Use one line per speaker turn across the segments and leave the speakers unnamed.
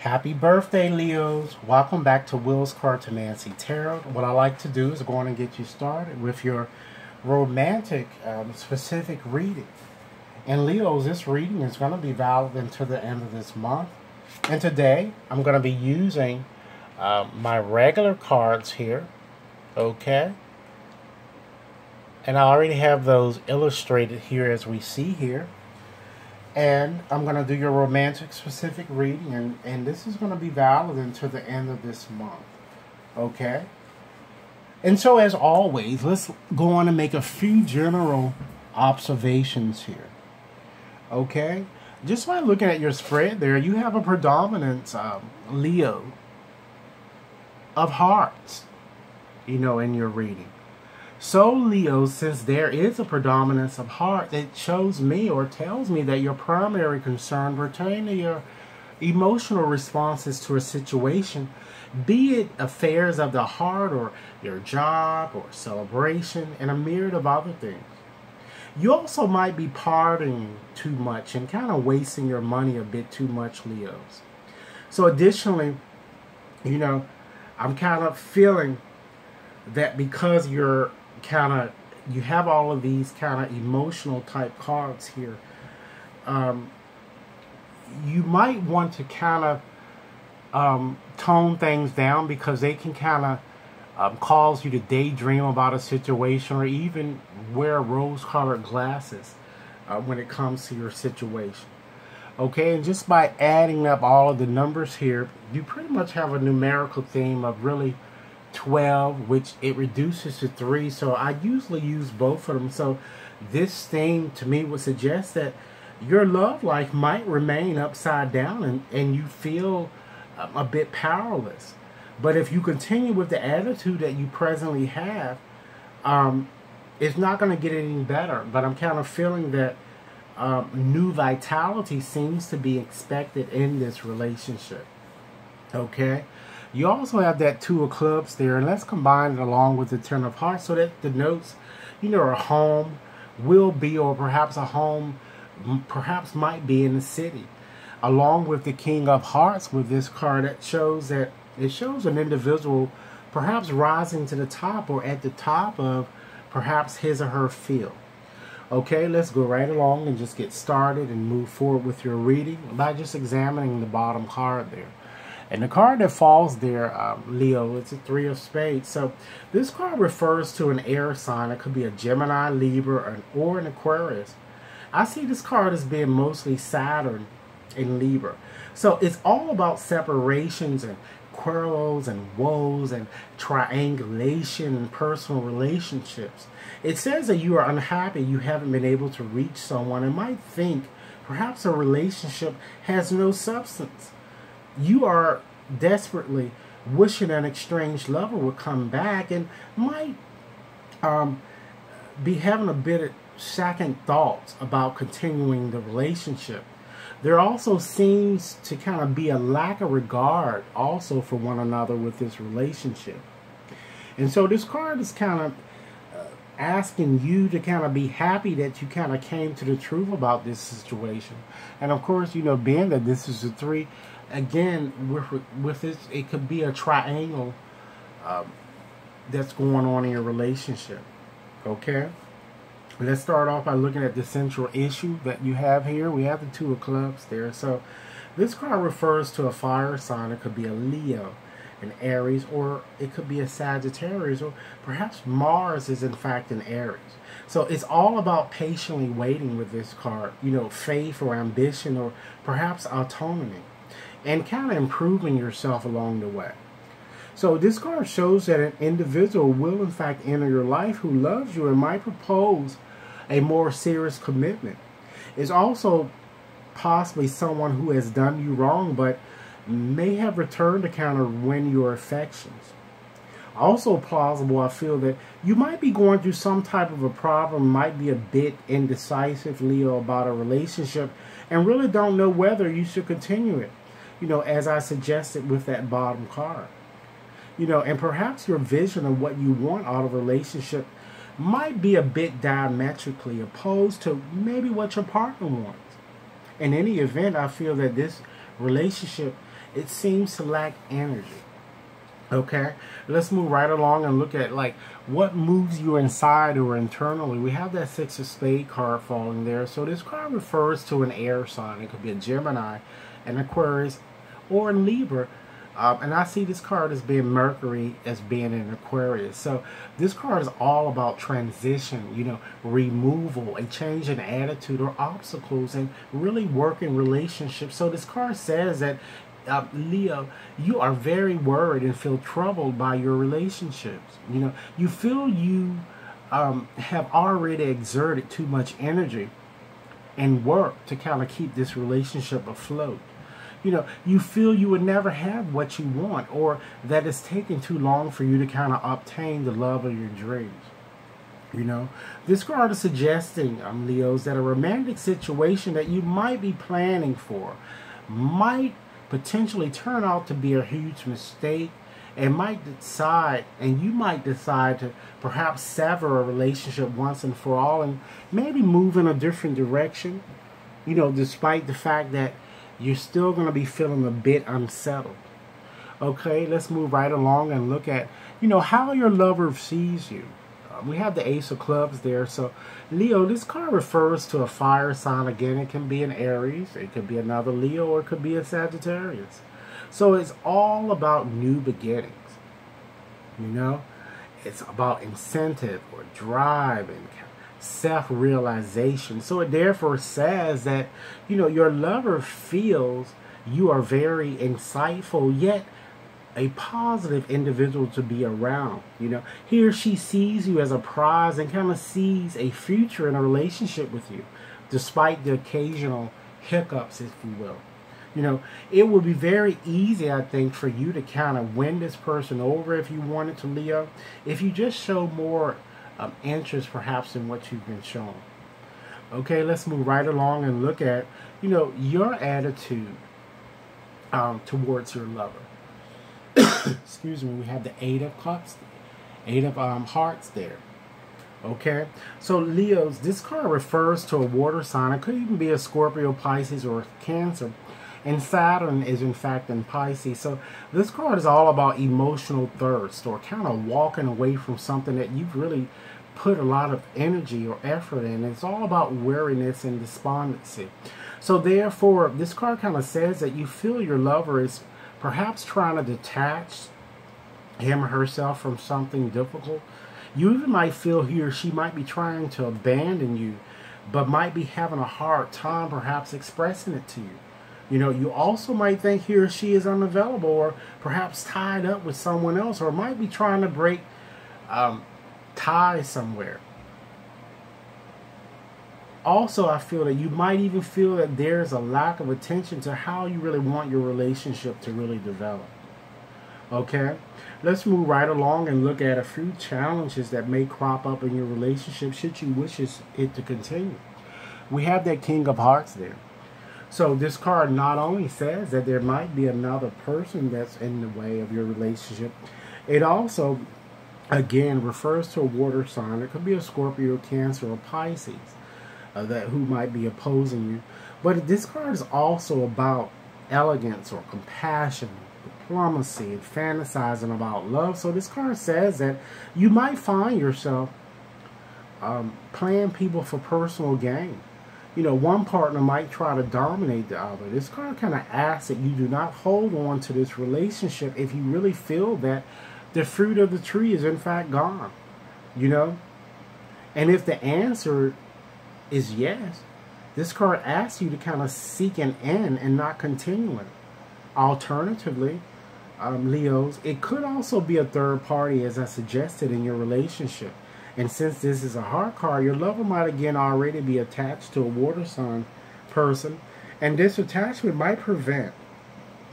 Happy birthday, Leos. Welcome back to Will's Cartomancy Tarot. What I like to do is go on and get you started with your romantic specific reading. And Leos, this reading is going to be valid until the end of this month. And today, I'm going to be using my regular cards here. Okay? And I already have those illustrated here as we see here. And I'm going to do your romantic specific reading, and this is going to be valid until the end of this month. Okay? And so, as always, let's go on and make a few general observations here. Okay? Just by looking at your spread there, you have a predominance, Leo, of hearts, in your reading. So, Leo, since there is a predominance of heart, it shows me or tells me that your primary concern pertain to your emotional responses to a situation, be it affairs of the heart or your job or celebration and a myriad of other things. You also might be partying too much and kind of wasting your money a bit too much, Leos. So additionally, I'm kind of feeling that because you have all of these kind of emotional type cards here, you might want to kind of tone things down, because they can kind of cause you to daydream about a situation, or even wear rose-colored glasses when it comes to your situation. Okay, and just by adding up all of the numbers here, you pretty much have a numerical theme of really 12, which it reduces to 3. So I usually use both of them. So this thing to me would suggest that your love life might remain upside down, and you feel a bit powerless. But if you continue with the attitude that you presently have, it's not going to get any better. But I'm kind of feeling that new vitality seems to be expected in this relationship. Okay? You also have that Two of Clubs there, and let's combine it along with the Ten of Hearts so that denotes, a home will be, or perhaps a home perhaps might be in the city. Along with the King of Hearts with this card, that shows that it shows an individual perhaps rising to the top, or at the top of perhaps his or her field. Okay, let's go right along and just get started and move forward with your reading by just examining the bottom card there. And the card that falls there, Leo, it's a Three of Spades. So this card refers to an air sign. It could be a Gemini, Libra, or an Aquarius. I see this card as being mostly Saturn in Libra. So it's all about separations and quarrels and woes and triangulation and personal relationships. It says that you are unhappy, you haven't been able to reach someone, and might think perhaps a relationship has no substance. You are desperately wishing an estranged lover would come back, and might be having a bit of second thoughts about continuing the relationship. There also seems to kind of be a lack of regard also for one another with this relationship. And so this card is kind of asking you to kind of be happy that you kind of came to the truth about this situation. And of course, being that this is a 3, again, with this, it could be a triangle that's going on in your relationship. Okay? Let's start off by looking at the central issue that you have here. We have the Two of Clubs there. So this card refers to a fire sign. It could be a Leo, an Aries, or it could be a Sagittarius, or perhaps Mars is in fact an Aries. So it's all about patiently waiting with this card, faith or ambition, or perhaps autonomy, and kind of improving yourself along the way. So this card shows that an individual will in fact enter your life who loves you and might propose a more serious commitment. It's also possibly someone who has done you wrong, but may have returned to kind of win your affections. Also plausible, I feel that you might be going through some type of a problem, might be a bit indecisive, Leo, about a relationship, and really don't know whether you should continue it, as I suggested with that bottom card. And perhaps your vision of what you want out of a relationship might be a bit diametrically opposed to maybe what your partner wants. In any event, I feel that this relationship it seems to lack energy. Okay, let's move right along and look at like what moves you inside or internally. We have that Six of Spades card falling there. So this card refers to an air sign. It could be a Gemini, an Aquarius, or a Libra. And I see this card as being Mercury, as being an Aquarius. So this card is all about transition, you know, removal, a change in attitude or obstacles, and really working relationships. So this card says that Leo, you are very worried and feel troubled by your relationships. You know, you feel you have already exerted too much energy and work to kind of keep this relationship afloat. You know, you feel you would never have what you want, or that it's taking too long for you to kind of obtain the love of your dreams. You know, this card is suggesting, Leos, that a romantic situation that you might be planning for might potentially turn out to be a huge mistake, and you might decide to perhaps sever a relationship once and for all and maybe move in a different direction, you know, despite the fact that you're still going to be feeling a bit unsettled. Okay, let's move right along and look at, you know, how your lover sees you. We have the Ace of Clubs there. So, Leo, this card refers to a fire sign. Again, it can be an Aries, it could be another Leo, or it could be a Sagittarius. So it's all about new beginnings. You know, it's about incentive or drive and self-realization. So it therefore says that, you know, your lover feels you are very insightful, yet a positive individual to be around. You know, he or she sees you as a prize and kind of sees a future in a relationship with you, despite the occasional hiccups, if you will. You know, it would be very easy, I think, for you to kind of win this person over if you wanted to, Leo, if you just show more interest perhaps in what you've been shown. Okay, let's move right along and look at, you know, your attitude towards your lover. Excuse me. We have the Eight of Cups, Eight of Hearts there. Okay, so Leos, this card refers to a water sign. It could even be a Scorpio, Pisces, or Cancer. And Saturn is in fact in Pisces. So this card is all about emotional thirst, or kind of walking away from something that you've really put a lot of energy or effort in. It's all about weariness and despondency. So therefore, this card kind of says that you feel your lover is perhaps trying to detach him or herself from something difficult. You even might feel he or she might be trying to abandon you, but might be having a hard time perhaps expressing it to you. You know, you also might think he or she is unavailable, or perhaps tied up with someone else, or might be trying to break ties somewhere. Also, I feel that you might even feel that there's a lack of attention to how you really want your relationship to really develop. Okay, let's move right along and look at a few challenges that may crop up in your relationship should you wish it to continue. We have that King of Hearts there. So this card not only says that there might be another person that's in the way of your relationship, it also, again, refers to a water sign. It could be a Scorpio, Cancer, or Pisces who might be opposing you. But this card is also about elegance or compassion, diplomacy, and fantasizing about love. So this card says that you might find yourself playing people for personal gain. You know, one partner might try to dominate the other. This card kind of asks that you do not hold on to this relationship if you really feel that the fruit of the tree is in fact gone. You know? And if the answer is yes, this card asks you to kind of seek an end and not continuing. Alternatively, Leos, it could also be a third party, as I suggested, in your relationship. And since this is a heart card, your lover might again already be attached to a water sign person. And this attachment might prevent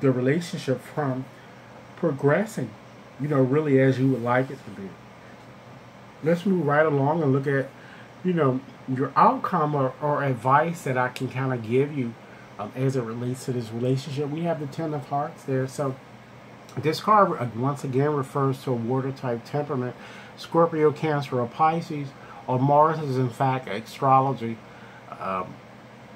the relationship from progressing, you know, really as you would like it to be. Let's move right along and look at, you know, your outcome or advice that I can kind of give you as it relates to this relationship. We have the Ten of Hearts there. So this card, once again, refers to a water type temperament. Scorpio, Cancer, or Pisces, or Mars is in fact, astrology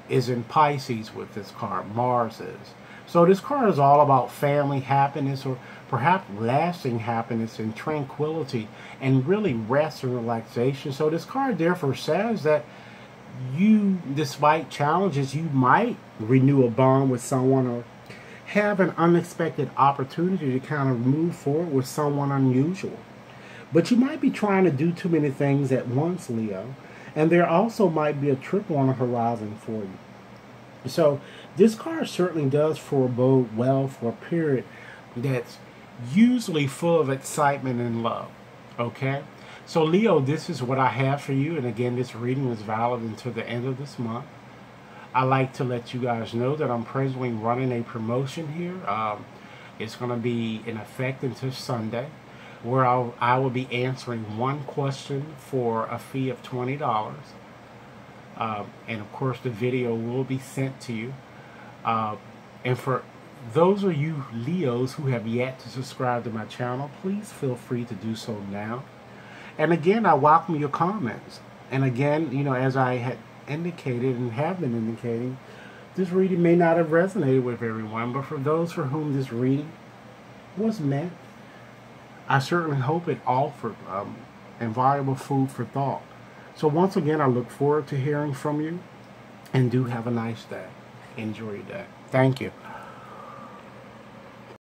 is in Pisces with this card. Mars is. So this card is all about family, happiness, or perhaps lasting happiness and tranquility, and really rest and relaxation. So this card therefore says that you, despite challenges, you might renew a bond with someone or have an unexpected opportunity to kind of move forward with someone unusual. But you might be trying to do too many things at once, Leo. And there also might be a trip on the horizon for you. So this card certainly does forebode well for a period that's usually full of excitement and love. Okay? So Leo, this is what I have for you. And again, this reading is valid until the end of this month. I like to let you guys know that I'm presently running a promotion here. It's going to be in effect until Sunday, where I will be answering one question for a fee of $20. And of course, the video will be sent to you. And for those of you Leos who have yet to subscribe to my channel, please feel free to do so now. And again, I welcome your comments. And again, you know, as I had indicated and have been indicating, this reading may not have resonated with everyone, but for those for whom this reading was meant, I certainly hope it offered invaluable food for thought. So once again, I look forward to hearing from you, and do have a nice day. Enjoy your day. Thank you.